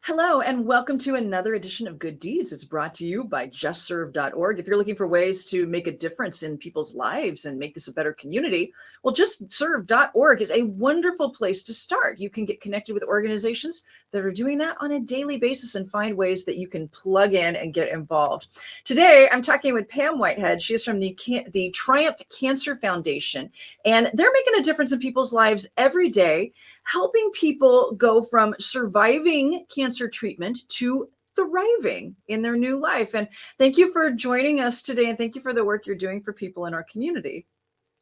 Hello, and welcome to another edition of Good Deeds. It's brought to you by justserve.org. If you're looking for ways to make a difference in people's lives and make this a better community, well, justserve.org is a wonderful place to start. You can get connected with organizations that are doing that on a daily basis and find ways that you can plug in and get involved. Today, I'm talking with Pam Whitehead. She is from the Triumph Cancer Foundation, and they're making a difference in people's lives every day, helping people go from surviving cancer treatment to thriving in their new life. And thank you for joining us today. And thank you for the work you're doing for people in our community.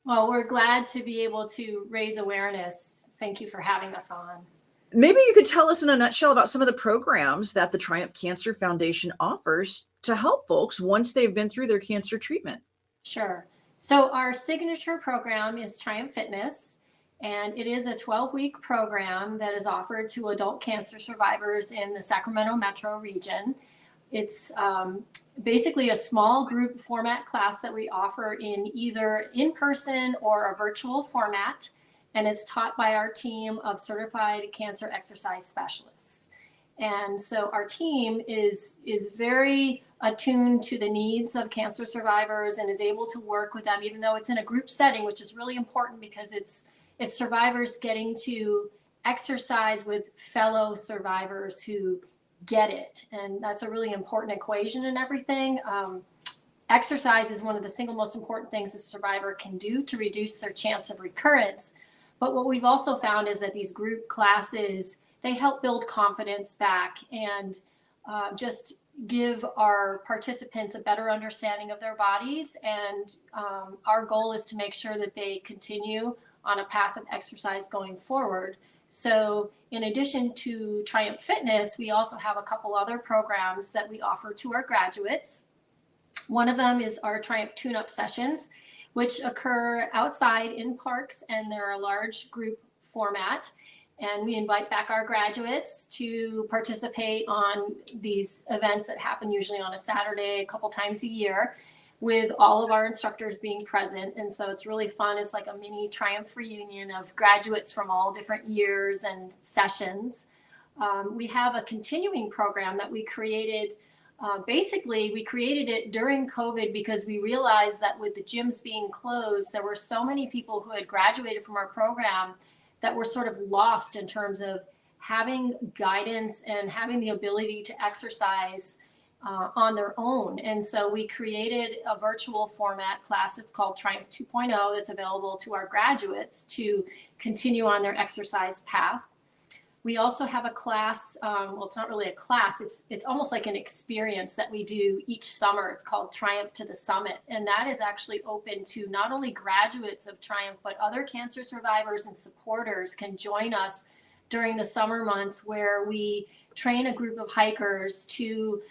Well, we're glad to be able to raise awareness. Thank you for having us on. Maybe you could tell us in a nutshell about some of the programs that the Triumph Cancer Foundation offers to help folks once they've been through their cancer treatment. Sure. So our signature program is Triumph Fitness, and it is a 12-week program that is offered to adult cancer survivors in the Sacramento metro region. It's basically a small group format class that we offer in either in-person or a virtual format, and it's taught by our team of certified cancer exercise specialists. And so our team is very attuned to the needs of cancer survivors and is able to work with them, even though it's in a group setting, which is really important because it's survivors getting to exercise with fellow survivors who get it. And that's a really important equation in everything. Exercise is one of the single most important things a survivor can do to reduce their chance of recurrence. But what we've also found is that these group classes, they help build confidence back and just give our participants a better understanding of their bodies. And our goal is to make sure that they continue on a path of exercise going forward. So in addition to Triumph Fitness, we also have a couple other programs that we offer to our graduates. One of them is our Triumph Tune-Up Sessions, which occur outside in parks, and they're a large group format. And we invite back our graduates to participate on these events that happen usually on a Saturday, a couple times a year, with all of our instructors being present. And so it's really fun. It's like a mini Triumph reunion of graduates from all different years and sessions. We have a continuing program that we created. Basically, we created it during COVID because we realized that with the gyms being closed, there were so many people who had graduated from our program that were sort of lost in terms of having guidance and having the ability to exercise on their own. And so we created a virtual format class. It's called Triumph 2.0. That's available to our graduates to continue on their exercise path. We also have a class, well, it's not really a class, it's almost like an experience that we do each summer. It's called Triumph to the Summit. And that is actually open to not only graduates of Triumph, but other cancer survivors and supporters can join us during the summer months, where we train a group of hikers to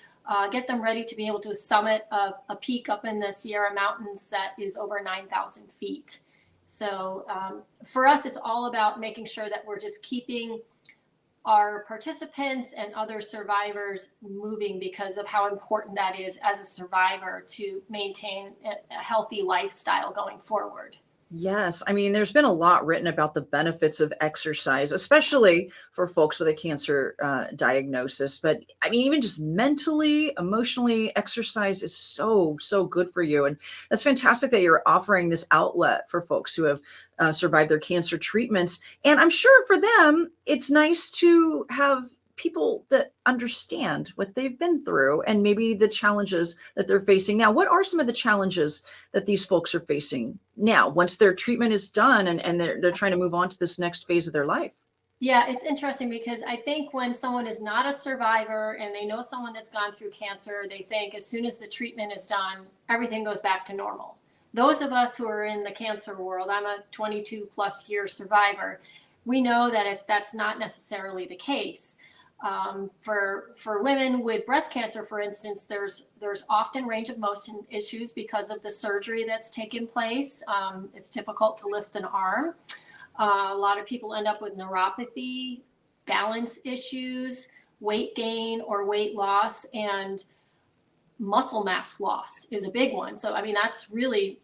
get them ready to be able to summit a peak up in the Sierra Mountains that is over 9,000 feet. So for us, it's all about making sure that we're just keeping our participants and other survivors moving because of how important that is as a survivor to maintain a healthy lifestyle going forward. Yes. I mean, there's been a lot written about the benefits of exercise, especially for folks with a cancer diagnosis. But I mean, even just mentally, emotionally, exercise is so good for you. And that's fantastic that you're offering this outlet for folks who have survived their cancer treatments. And I'm sure for them, it's nice to have people that understand what they've been through and maybe the challenges that they're facing now. What are some of the challenges that these folks are facing now once their treatment is done and they're trying to move on to this next phase of their life? Yeah, it's interesting because I think when someone is not a survivor and they know someone that's gone through cancer, they think as soon as the treatment is done, everything goes back to normal. Those of us who are in the cancer world, I'm a 22 plus year survivor, we know that that's not necessarily the case. For women with breast cancer, for instance, there's often range of motion issues because of the surgery that's taken place. It's difficult to lift an arm. A lot of people end up with neuropathy, balance issues, weight gain or weight loss, and muscle mass loss is a big one. So, I mean, that's really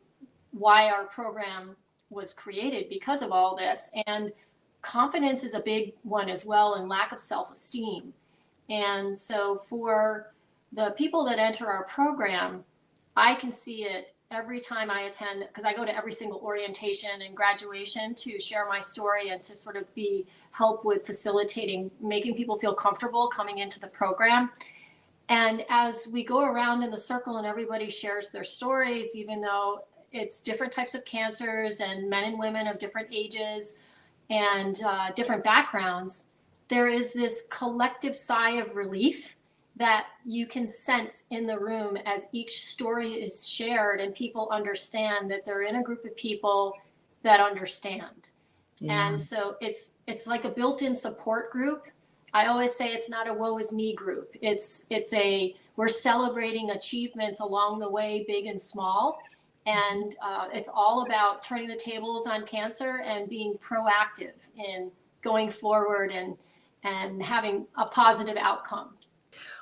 why our program was created, because of all this. And confidence is a big one as well, and lack of self-esteem. And so for the people that enter our program, I can see it every time I attend, because I go to every single orientation and graduation to share my story and to sort of help with facilitating, making people feel comfortable coming into the program. And as we go around in the circle and everybody shares their stories, even though it's different types of cancers and men and women of different ages and different backgrounds, there is this collective sigh of relief that you can sense in the room as each story is shared and people understand that they're in a group of people that understand. Yeah. And so it's like a built-in support group. I always say it's not a woe is me group. We're celebrating achievements along the way, big and small. And it's all about turning the tables on cancer and being proactive in going forward and having a positive outcome.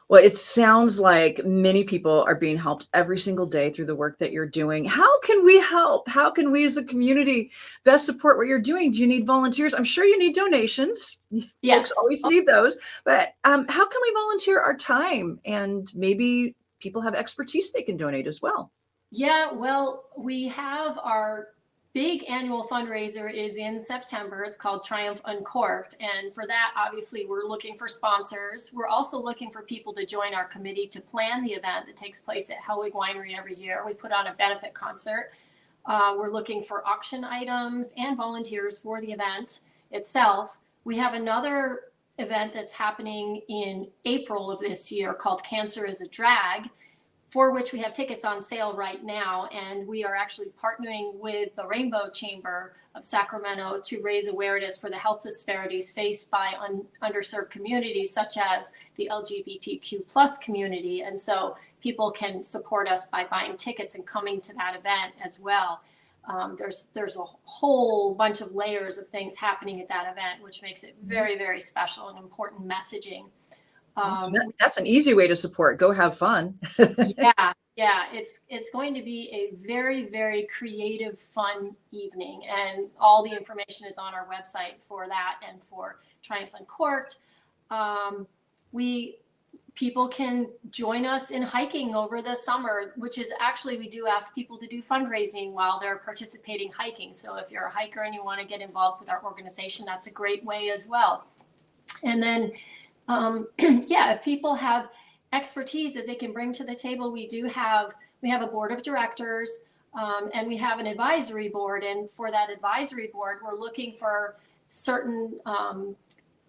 Well, it sounds like many people are being helped every single day through the work that you're doing. How can we help? How can we as a community best support what you're doing? Do you need volunteers? I'm sure you need donations. Yes. Folks always need those. But how can we volunteer our time? And maybe people have expertise they can donate as well. Yeah, well, we have our big annual fundraiser is in September. It's called Triumph Uncorked. And for that, obviously, we're looking for sponsors. We're also looking for people to join our committee to plan the event that takes place at Hellwig Winery every year. We put on a benefit concert. We're looking for auction items and volunteers for the event itself. We have another event that's happening in April of this year called Cancer is a Drag, for which we have tickets on sale right now. And we are actually partnering with the Rainbow Chamber of Sacramento to raise awareness for the health disparities faced by underserved communities, such as the LGBTQ plus community. And so people can support us by buying tickets and coming to that event as well. There's a whole bunch of layers of things happening at that event, which makes it very, very special and important messaging. That's an easy way to support. Go have fun. Yeah. It's going to be a very, very creative, fun evening. And all the information is on our website for that and for Triumph Uncorked. People can join us in hiking over the summer, which is actually, we do ask people to do fundraising while they're participating hiking. So if you're a hiker and you want to get involved with our organization, that's a great way as well. And then if people have expertise that they can bring to the table, we have a board of directors and we have an advisory board. And for that advisory board, we're looking for certain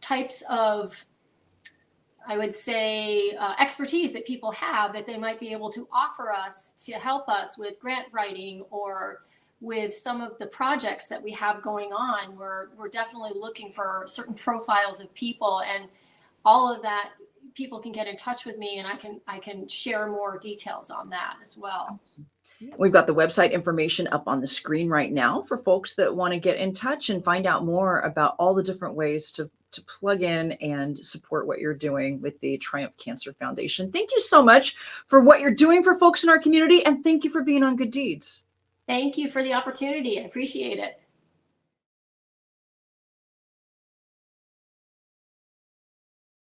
types of, I would say, expertise that people have that they might be able to offer us to help us with grant writing or with some of the projects that we have going on. We're definitely looking for certain profiles of people, and all of that, people can get in touch with me and I can share more details on that as well. We've got the website information up on the screen right now for folks that want to get in touch and find out more about all the different ways to plug in and support what you're doing with the Triumph Cancer Foundation. Thank you so much for what you're doing for folks in our community, and thank you for being on Good Deeds. Thank you for the opportunity. I appreciate it.